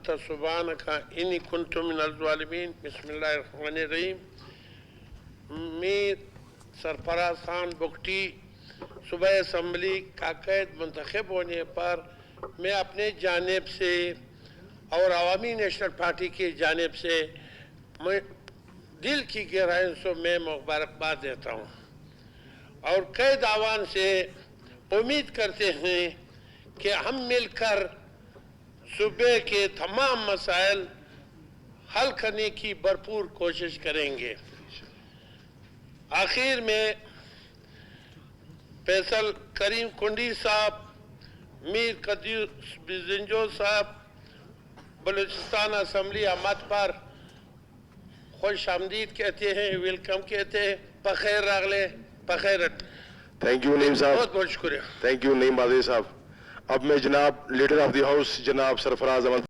अंत सुब्हानका इन्नी कुन्तु मिनल ज़ालिमीन। बिस्मिल्लाहिर्रहमानिर्रहीम। मीर सरफराज खान बुगटी सुबह असम्बली का कैद मुंतखब होने पर मैं अपने जानिब से और अवामी नेशनल पार्टी की जानिब से मैं दिल की गहराइयों से मैं मुबारकबाद देता हूँ और कैद आवान से उम्मीद करते हैं कि हम मिलकर सूबे के तमाम मसाइल हल करने की भरपूर कोशिश करेंगे। आखिर में फैसल करीम कुंडी साहब, मीर कदीर बिजंजो साहब बलूचिस्तान असम्बली आमद पर खुश आमदीद कहते हैं, वेलकम कहते हैं, बखैर रागले बखैर। थैंक यू नईम साहब, बहुत बहुत शुक्रिया। थैंक यू नईम बाज़ई साहब। अब मैं जनाब लीडर ऑफ द हाउस जनाब सरफराज अहमद